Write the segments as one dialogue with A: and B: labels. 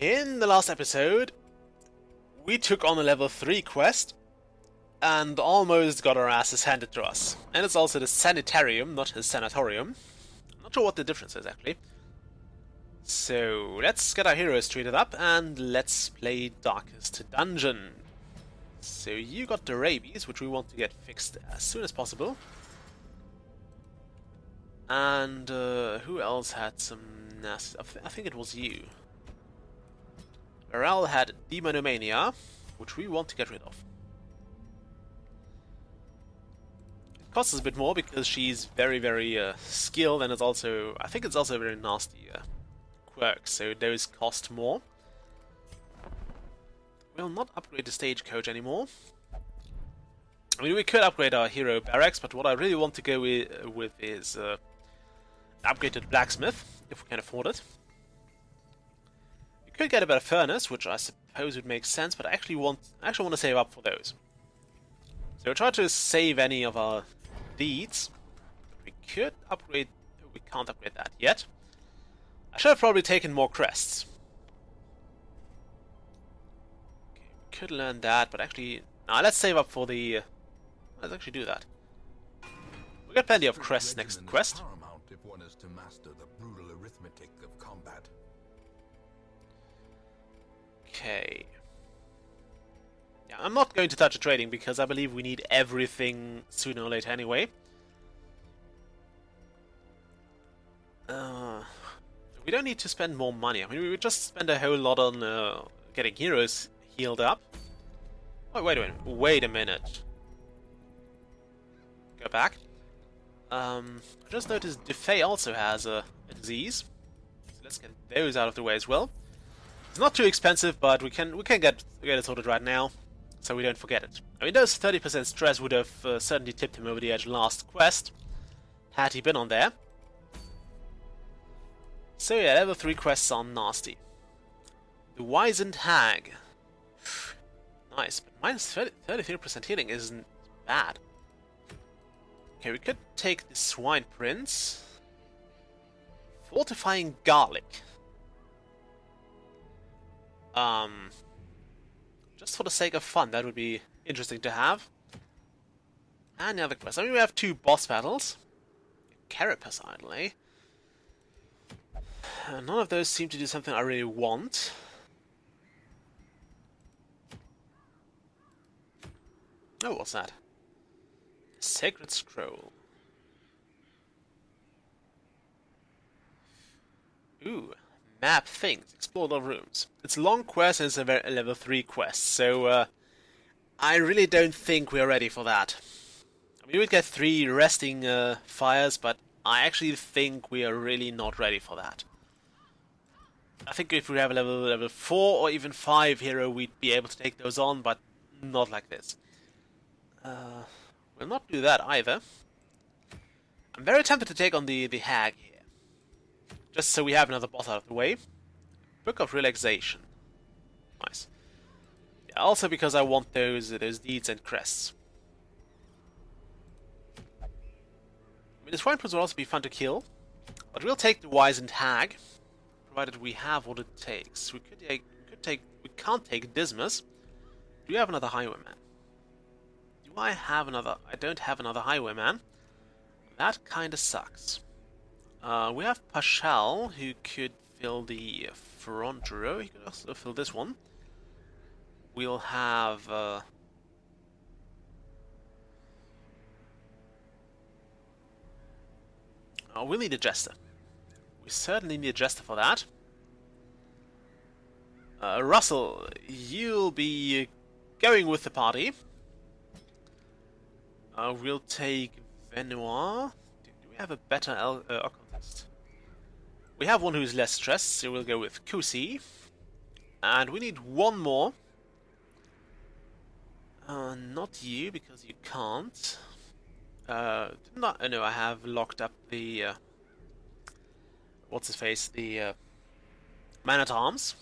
A: In the last episode, we took on a level 3 quest and almost got our asses handed to us. And it's also the sanitarium, not the sanatorium. I'm not sure what the difference is actually. So let's get our heroes treated up and let's play Darkest Dungeon. So you got the rabies, which we want to get fixed as soon as possible. And who else had some nasty... I think it was you. Laurel had demonomania, which we want to get rid of. It costs us a bit more because she's very skilled, and it's also... I think it's also a very nasty quirk, so those cost more. We'll not upgrade the stagecoach anymore. I mean, we could upgrade our hero barracks, but what I really want to go with is upgraded blacksmith, if we can afford it. We could get a better furnace, which I suppose would make sense, but I actually want to save up for those. So we'll try to save any of our deeds. We could upgrade... We can't upgrade that yet. I should have probably taken more crests. Okay, we could learn that, but actually... Nah, let's save up for the... let's actually do that. We got plenty of crests next quest.
B: If one is to master the brutal arithmetic of combat.
A: Okay. Yeah, I'm not going to touch the trading because I believe we need everything sooner or later anyway. We don't need to spend more money. I mean, we would just spend a whole lot on getting heroes healed up. Oh, wait a minute. Wait a minute. Go back. I just noticed Defay also has a disease. So let's get those out of the way as well. It's not too expensive, but we can get it sorted right now, so we don't forget it. I mean, those 30% stress would have certainly tipped him over the edge last quest, had he been on there. So yeah, level 3 quests are nasty. The Wizened Hag. Nice, but minus 33% healing isn't bad. Okay, we could take the Swine Prince. Fortifying Garlic. Just for the sake of fun, that would be interesting to have. And the other quest. I mean, we have 2 boss battles. Carapace Idol, eh? None of those seem to do something I really want. Oh, what's that? Sacred Scroll. Ooh. Map things. Explore the rooms. It's a long quest and it's a level 3 quest, so I really don't think we're ready for that. I mean, we would get 3 resting fires, but I actually think we are really not ready for that. I think if we have a level 4 or even 5 hero, we'd be able to take those on, but not like this. We'll not do that either. I'm very tempted to take on the hag here. Just so we have another boss out of the way. Book of Relaxation. Nice. Yeah, also because I want those deeds and crests. I mean, the Swine Prince will also be fun to kill. But we'll take the Wizened Hag. Provided we have what it takes. We can't take Dismas. Do you have another Highwayman? Do I have another... I don't have another Highwayman. That kinda sucks. We have Pashal, who could fill the front row. He could also fill this one. We'll have... Oh, we'll need a Jester. We certainly need a Jester for that. Russell, you'll be going with the party. We'll take Venoir. Do we have a better occultist? We have one who's less stressed, so we'll go with Kusi. And we need one more. Not you, because you can't. No, I have locked up the... what's his face? The Man-at-Arms.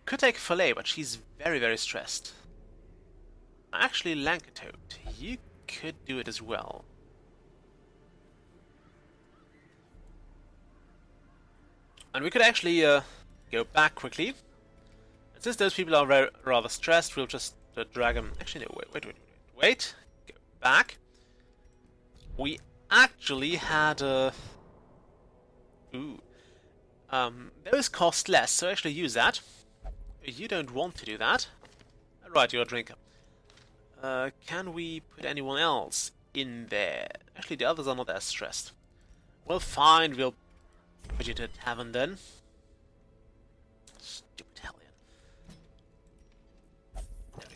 A: Could take Foray, but she's very stressed. Actually, Lankatoad, you could do it as well. And we could actually go back quickly. And since those people are rather stressed, we'll just drag them. Actually, no, wait. Go back. We actually had a... those cost less, so actually use that. You don't want to do that. Right, you're a drinker. Can we put anyone else in there? Actually, the others are not as stressed. Well, fine, we'll put you to a tavern then. Stupid hellion.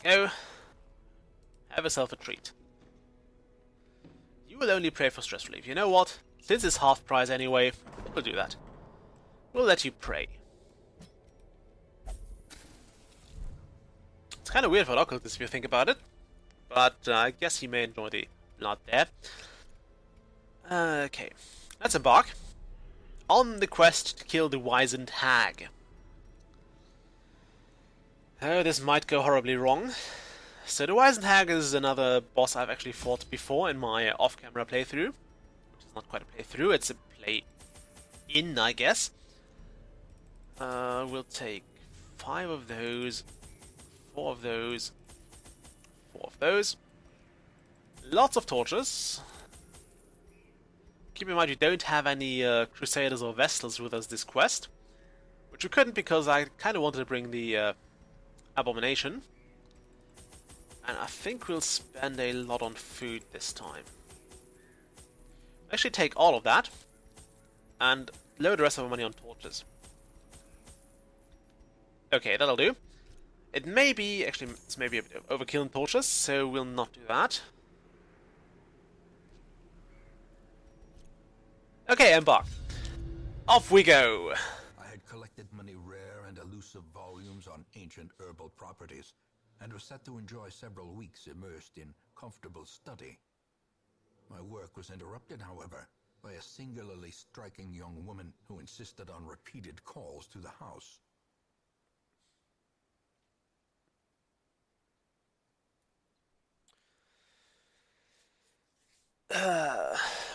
A: There we go. Have yourself a treat. You will only pray for stress relief. You know what? Since it's half price anyway, we'll do that. We'll let you pray. It's kind of weird for an occultist if you think about it. But I guess he may enjoy the blood there. Okay. Let's embark on the quest to kill the wizened hag. Oh, this might go horribly wrong. So the wizened hag is another boss I've actually fought before in my off-camera playthrough. Which is not quite a playthrough, it's a play-in, I guess. We'll take 5 of those, 4 of those, 4 of those. Lots of torches. Keep in mind we don't have any crusaders or vestals with us this quest. Which we couldn't because I kind of wanted to bring the abomination. And I think we'll spend a lot on food this time. Actually take all of that. And load the rest of our money on torches. Okay, that'll do. It may be, actually, it's maybe a bit of overkill in torches, so we'll not do that. Okay, embark. Off we go.
B: I had collected many rare and elusive volumes on ancient herbal properties, and was set to enjoy several weeks immersed in comfortable study. My work was interrupted, however, by a singularly striking young woman who insisted on repeated calls to the house.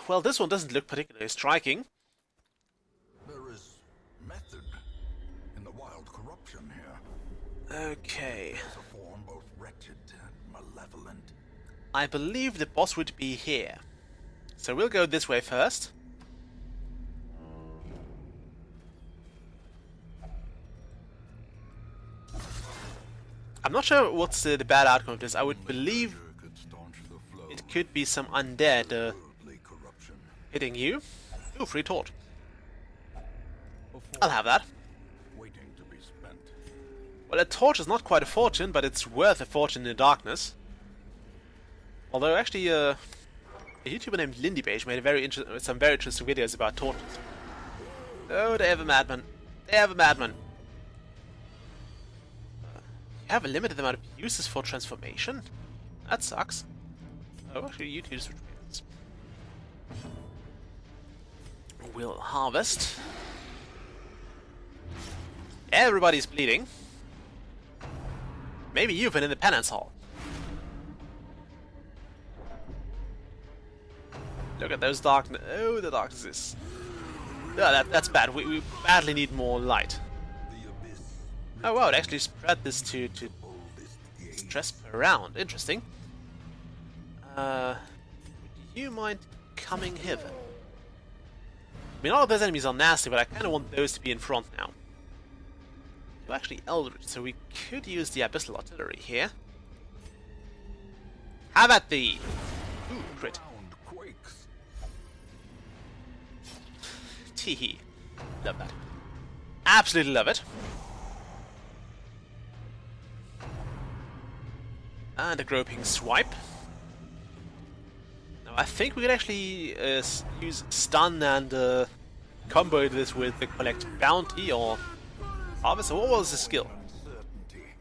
A: Well, this one doesn't look particularly striking.
B: There is method in the wild corruption here.
A: Okay.
B: It's a form both wretched and malevolent.
A: I believe the boss would be here. So we'll go this way first. I'm not sure what's the bad outcome of this. I would believe it could be some undead hitting you. Ooh, free torch. I'll have that.
B: Waiting to be spent.
A: Well, a torch is not quite a fortune, but it's worth a fortune in the darkness. Although, actually, a YouTuber named Lindybeige made some very interesting videos about torches. Oh, they have a madman. They have a madman. You have a limited amount of uses for transformation? That sucks. Oh, actually, you two switch places. We'll harvest. Everybody's bleeding. Maybe you've been in the penance hall. Look at those darkness. Oh, the darkness is... Oh, that's bad. We badly need more light. Oh wow, it actually spread this to stress per round. Interesting. Would you mind coming hither? I mean, all of those enemies are nasty, but I kind of want those to be in front now. You're actually Eldritch, so we could use the Abyssal Artillery here. Have at thee! Ooh, crit. Teehee. Love that. Absolutely love it. And a groping swipe. Now I think we can actually use stun and combo this with the collect bounty or harvest. So what was the skill?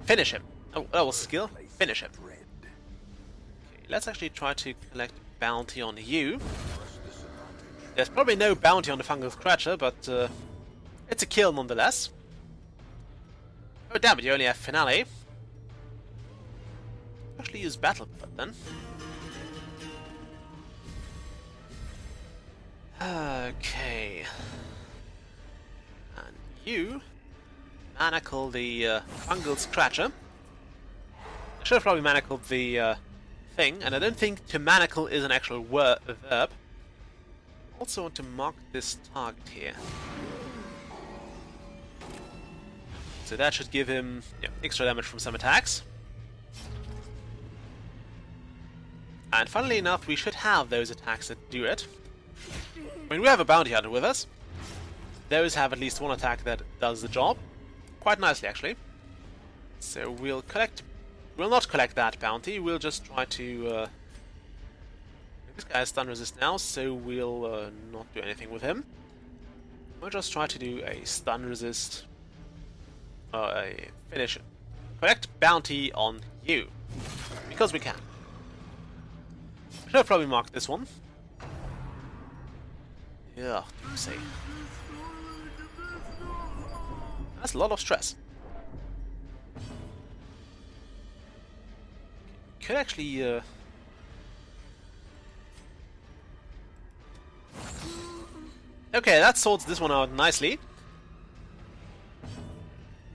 A: Finish him. Oh, that was the skill. Finish him. Okay, let's actually try to collect bounty on you. There's probably no bounty on the Fungal Scratcher, but it's a kill nonetheless. Oh damn it, you only have Finale. Actually use Battle Bird then. Okay. And you manacle the fungal scratcher. I should have probably manacled the thing, and I don't think to manacle is an actual verb. Also want to mark this target here. So that should give him extra damage from some attacks. And funnily enough, we should have those attacks that do it. I mean, we have a bounty hunter with us. Those have at least one attack that does the job. Quite nicely, actually. So we'll collect... We'll not collect that bounty, we'll just try to... This guy has stun resist now, so we'll not do anything with him. We'll just try to do a stun resist... a finish. Collect bounty on you. Because we can. Should have probably marked this one. Yeah, see. That's a lot of stress. Could actually okay, that sorts this one out nicely.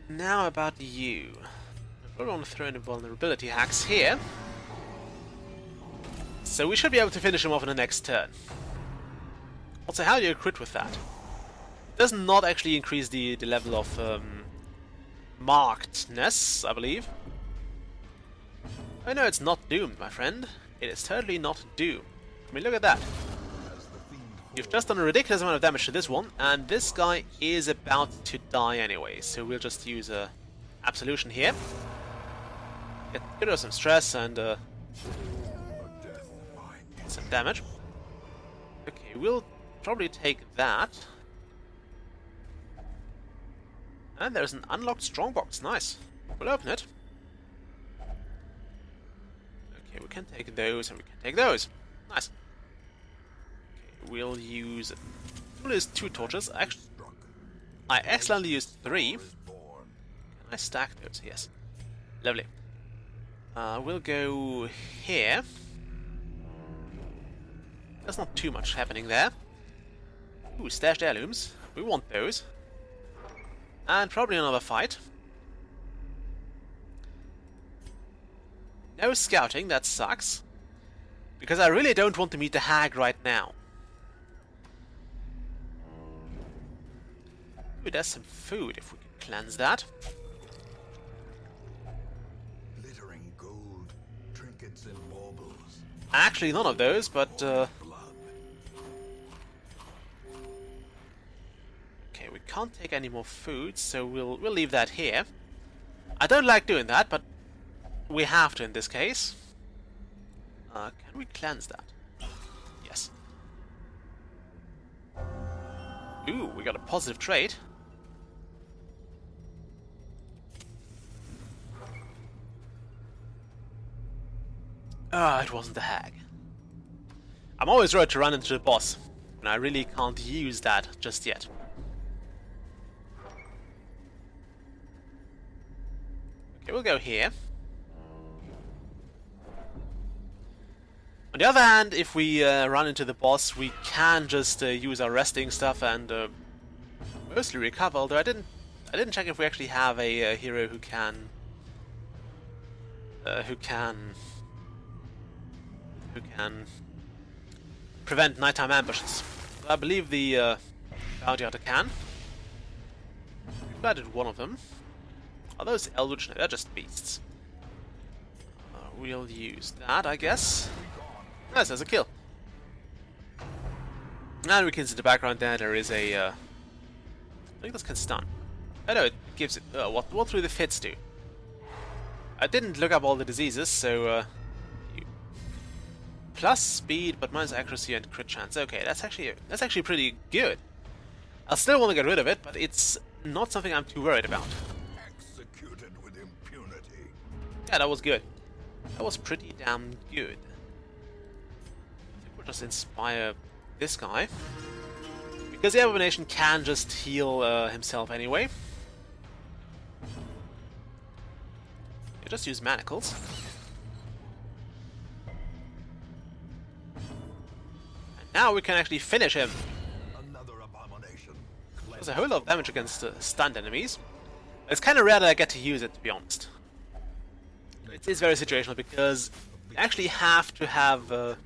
A: Now about you. I probably want to throw in a vulnerability hacks here. So we should be able to finish him off in the next turn. Also, how do you crit with that? It does not actually increase the level of markedness, I believe. Oh no, it's not doomed, my friend. It is totally not doomed. I mean, look at that. You've just done a ridiculous amount of damage to this one, and this guy is about to die anyway, so we'll just use a absolution here. Get rid of some stress and some damage. Okay, we'll probably take that. And there's an unlocked strongbox, nice. We'll open it. Okay, we can take those and we can take those. Nice. Okay, we'll use... We'll use 2 torches. Actually, I accidentally used 3. Can I stack those? Yes. Lovely. We'll go here. There's not too much happening there. Ooh, stashed heirlooms. We want those. And probably another fight. No scouting, that sucks. Because I really don't want to meet the hag right now. Ooh, there's some food if we can cleanse that.
B: Glittering gold, trinkets and baubles.
A: Actually, none of those, but okay, we can't take any more food, so we'll leave that here. I don't like doing that, but we have to in this case. Can we cleanse that? Yes. Ooh, we got a positive trait. Ah, it wasn't the hag. I'm always ready to run into the boss, and I really can't use that just yet. Okay, we'll go here. On the other hand, if we run into the boss, we can just use our resting stuff and mostly recover. Although I didn't check if we actually have a hero who can prevent nighttime ambushes. I believe the bounty hunter can. We've added one of them. Are those eldritch? No, they're just beasts. We'll use that, I guess. Nice, there's a kill. And we can see in the background there is a... I think this can stun. Oh no, it gives it... what do the fits do? I didn't look up all the diseases, so... plus speed, but minus accuracy and crit chance. Okay, that's actually pretty good. I still want to get rid of it, but it's not something I'm too worried about.
B: Executed with impunity.
A: Yeah, that was good. That was pretty damn good. Just inspire this guy, because the abomination can just heal himself anyway. You just use manacles, and now we can actually finish him.
B: Another abomination.
A: does a whole lot of damage against stunned enemies. It's kind of rare that I get to use it, to be honest. It is very situational because you actually have to have.
B: Malformed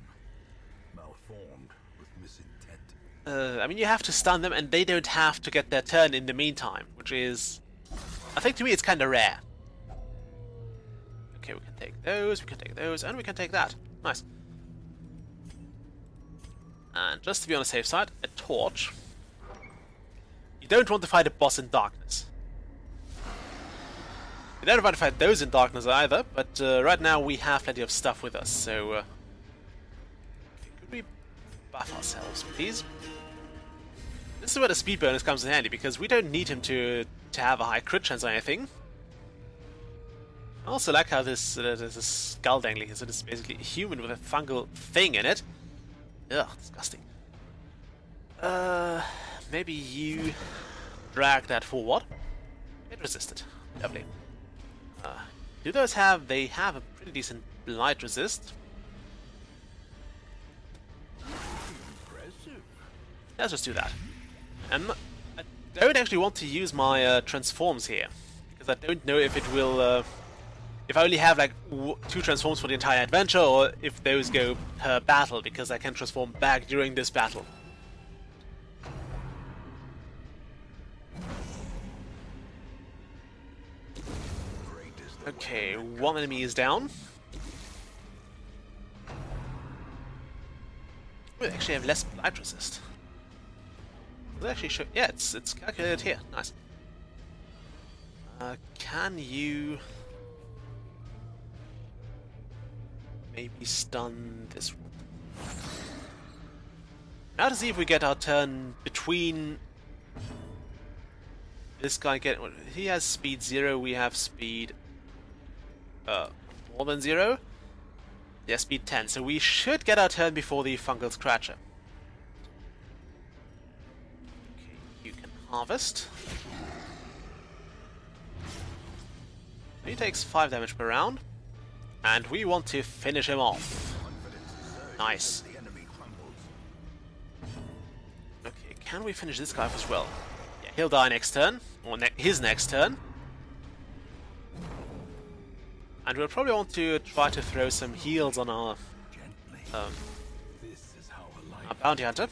B: with misintent.
A: I mean, you have to stun them, and they don't have to get their turn in the meantime, which is, I think, to me, it's kind of rare. Okay, we can take those, and we can take that. Nice. And just to be on the safe side, a torch. You don't want to fight a boss in darkness. You don't want to fight those in darkness either, but right now we have plenty of stuff with us, so... okay, could we buff ourselves, please? This is where the speed bonus comes in handy, because we don't need him to have a high crit chance or anything. I also like how this there's a skull dangling here, so this is basically a human with a fungal thing in it. Ugh, disgusting. Maybe you drag that forward. It resisted. Lovely. Do those have... they have a pretty decent blight resist.
B: Impressive.
A: Let's just do that. And I don't actually want to use my transforms here, because I don't know if it will... if I only have like 2 transforms for the entire adventure, or if those go per battle, because I can transform back during this battle. Okay, one enemy is down. We actually have less blight resist. Does it actually show? Yeah, it's calculated here. Nice. Can you maybe stun this one? Now to see if we get our turn between this guy get. Well, he has speed 0. We have speed more than 0. Yeah, speed 10. So we should get our turn before the fungal scratcher. Okay, you can harvest. He takes 5 damage per round, and we want to finish him off. Nice. Okay, can we finish this guy off as well? Yeah, he'll die next turn, or his next turn. And we'll probably want to try to throw some heals on our bounty hunter.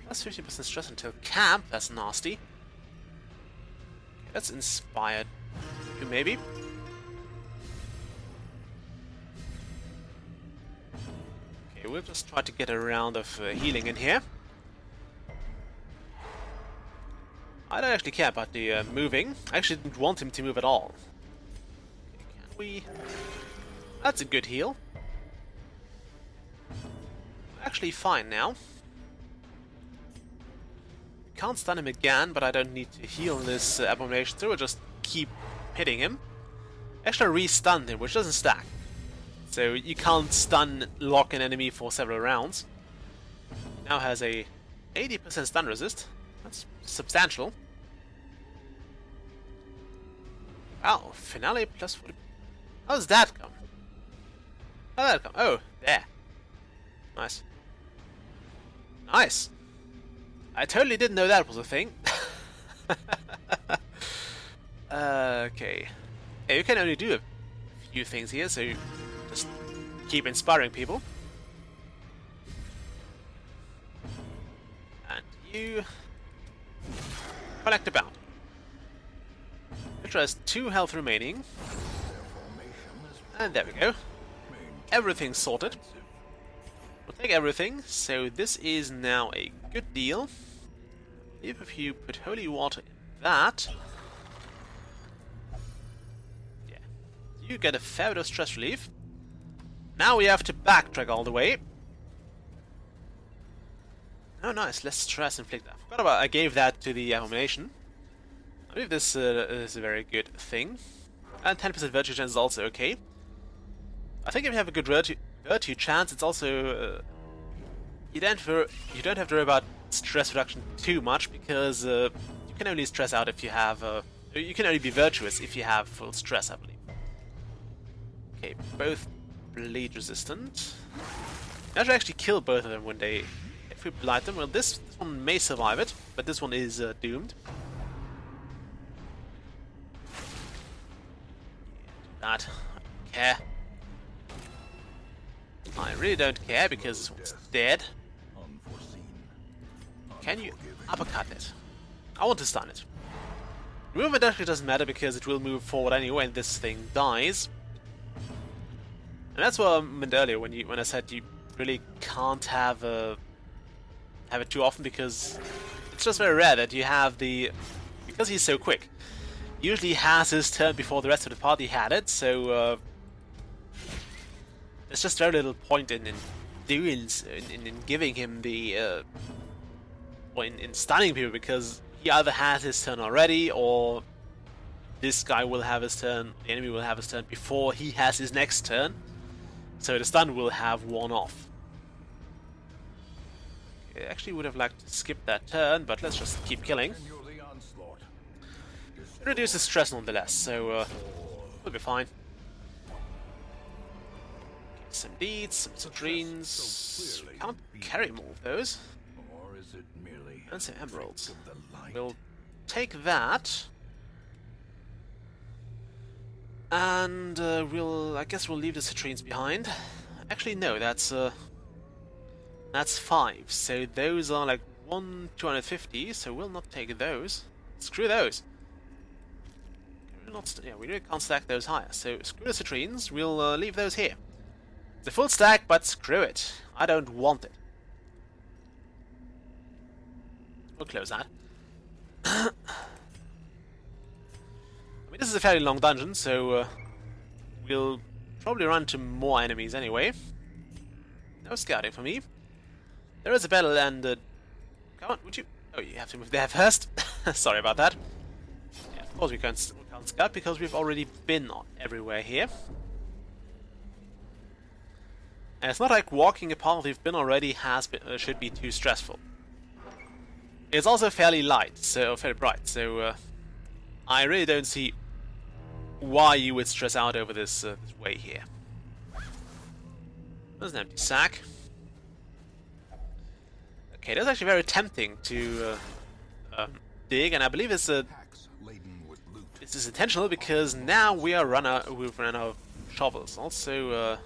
A: Plus 50% stress until camp. That's nasty. Okay, that's inspired. Maybe. Okay, we'll just try to get a round of healing in here. I don't actually care about the moving. I actually didn't want him to move at all. Okay, can we... That's a good heal. Actually fine now. Can't stun him again, but I don't need to heal this abomination, so we'll just keep hitting him. Actually re-stunned him, which doesn't stack. So you can't stun lock an enemy for several rounds. Now has a 80% stun resist. That's substantial. Oh, finale plus 40. How does that come? How did that come? Oh, there. Nice. Nice. I totally didn't know that was a thing. Okay. Yeah, you can only do a few things here, so you just keep inspiring people. And you collect a bounty. Which has 2 health remaining. And there we go. Everything's sorted. We'll take everything, so this is now a good deal. If you put holy water in that... yeah. You get a fair bit of stress relief. Now we have to backtrack all the way. Oh nice, less stress inflicted. I forgot about I gave that to the abomination. I believe this is a very good thing. And 10% virtue chance is also okay. I think if you have a good virtue chance, it's also... you don't have to worry about stress reduction too much, because you can only stress out if you have... you can only be virtuous if you have full stress, I believe. Okay, both bleed resistant. I should actually kill both of them when they... if we blight them. Well, this one may survive it, but this one is doomed. That. I don't care. I really don't care because this one's dead. Can you uppercut it? I want to stun it. Movement actually doesn't matter because it will move forward anyway and this thing dies. And that's what I meant earlier when I said you really can't have it too often, because it's just very rare that you have because he's so quick. He usually has his turn before the rest of the party had it, so there's just very little point in doing in giving him the or in stunning people, because he either has his turn already, or this guy will have his turn, the enemy will have his turn before he has his next turn. So the stun will have worn off. Okay, I actually would have liked to skip that turn, but let's just keep killing. It reduces stress nonetheless, so we'll be fine. Okay, some deeds, some citrines. Can't carry more of those. And some emeralds. We'll take that. And I guess we'll leave the citrines behind. Actually, no, that's 5. So those are like 250. So we'll not take those. Screw those. We really can't stack those higher. So screw the citrines. We'll leave those here. It's a full stack, but screw it. I don't want it. We'll close that. I mean, this is a fairly long dungeon, so we'll probably run into more enemies anyway. No scouting for me. There is a battle, and come on, would you? Oh, you have to move there first. Sorry about that. Yeah, of course we can't scout because we've already been everywhere here. And it's not like walking a path we've been already should be too stressful. It's also fairly light, so fairly bright. So I really don't see why you would stress out over this way here. There's an empty sack. Okay, that's actually very tempting to dig, and I believe this is intentional because now we've run out of shovels. Also,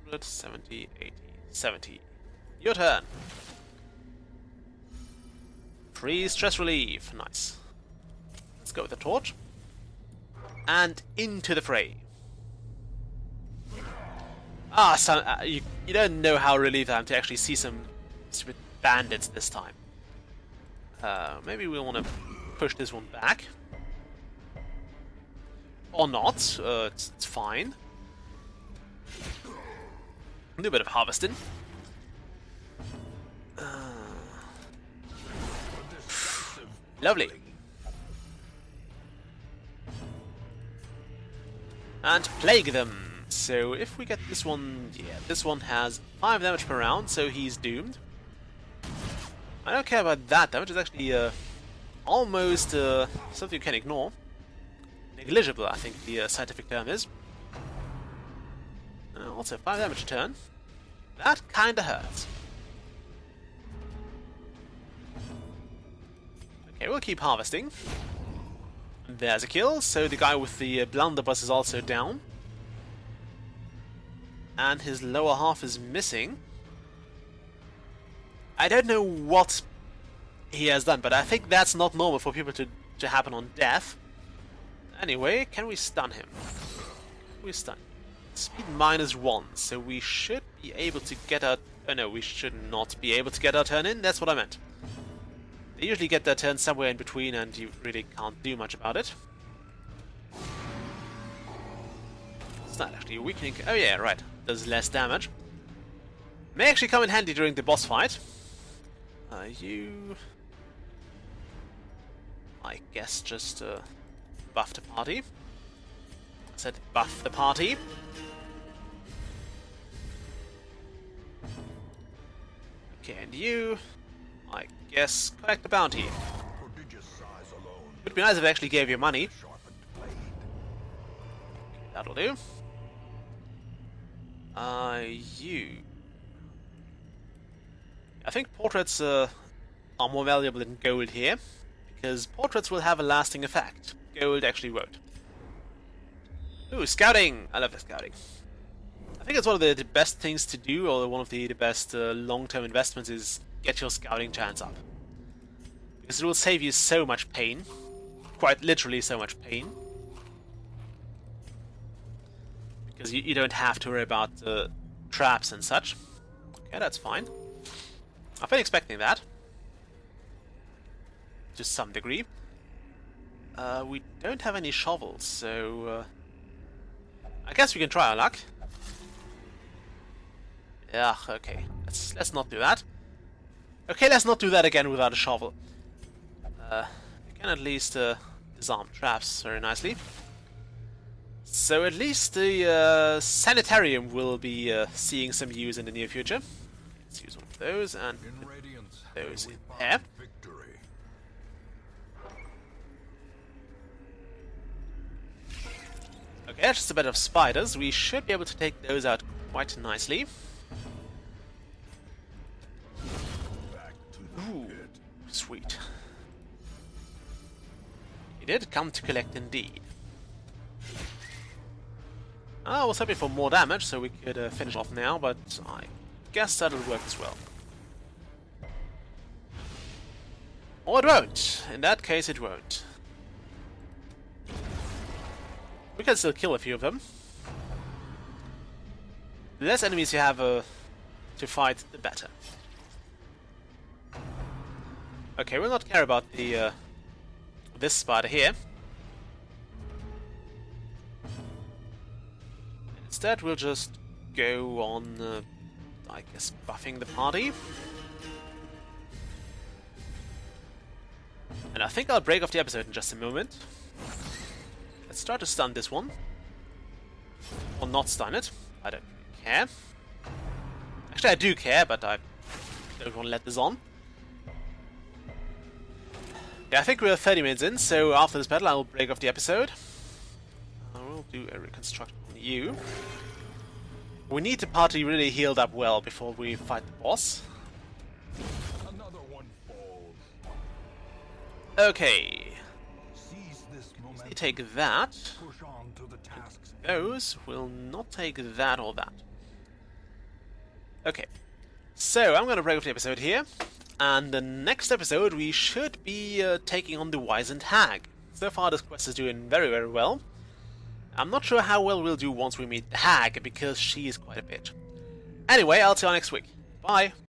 A: 170, 80, 70. Your turn. Free stress relief. Nice. Let's go with the torch. And into the fray. You don't know how relieved I am to actually see some stupid bandits this time. Maybe we'll want to push this one back. Or not. It's fine. Do a bit of harvesting. Lovely. And plague them. So if we get this one, yeah, this one has 5 damage per round, so he's doomed. I don't care about that damage. It's actually almost something you can ignore. Negligible, I think the scientific term is. Also 5 damage a turn. That kinda hurts. Okay, we'll keep harvesting. There's a kill, so the guy with the blunderbuss is also down. And his lower half is missing. I don't know what he has done, but I think that's not normal for people to happen on death. Anyway, can we stun him? We stun. Speed -1, so we should be able to get our... Oh no, we should not be able to get our turn in, that's what I meant. They usually get their turn somewhere in between and you really can't do much about it. It's not actually a weakening... Oh yeah, right. Does less damage. May actually come in handy during the boss fight. You... I guess just buff the party. I said buff the party. Okay, and you... I guess collect the bounty. Would be nice if I actually gave you money. That'll do. You... I think portraits are more valuable than gold here, because portraits will have a lasting effect. Gold actually won't. Ooh, scouting! I love the scouting. I think it's one of the best things to do, or one of the best long-term investments, is get your scouting chance up. Because it will save you so much pain. Quite literally so much pain. Because you don't have to worry about traps and such. Okay, that's fine. I've been expecting that. To some degree. We don't have any shovels, so... I guess we can try our luck. Yeah, okay. Let's not do that. Okay, let's not do that again without a shovel. We can at least disarm traps very nicely. So at least the sanitarium will be seeing some use in the near future. Let's use one of those and put those in there. Okay, that's just a bit of spiders. We should be able to take those out quite nicely. Ooh, sweet. He did come to collect indeed. I was hoping for more damage so we could finish off now, but I guess that'll work as well. Or it won't. In that case, it won't. We can still kill a few of them. The less enemies you have to fight, the better. Okay, we'll not care about the this spider here. Instead, we'll just go on, I guess, buffing the party. And I think I'll break off the episode in just a moment. Let's try to stun this one. Or not stun it. I don't care. Actually, I do care, but I don't want to let this on. Yeah, I think we're 30 minutes in, so after this battle I'll break off the episode. I will do a reconstruction on you. We need the party really healed up well before we fight the boss.
B: Another one falls.
A: Okay.
B: Seize this moment.
A: You take that.
B: Push on to the tasks.
A: Those will not take that or that. Okay. So I'm going to break off the episode here. And the next episode we should be taking on the wizened hag. So far this quest is doing very, very well. I'm not sure how well we'll do once we meet the hag, because she is quite a bitch. Anyway, I'll see you next week. Bye!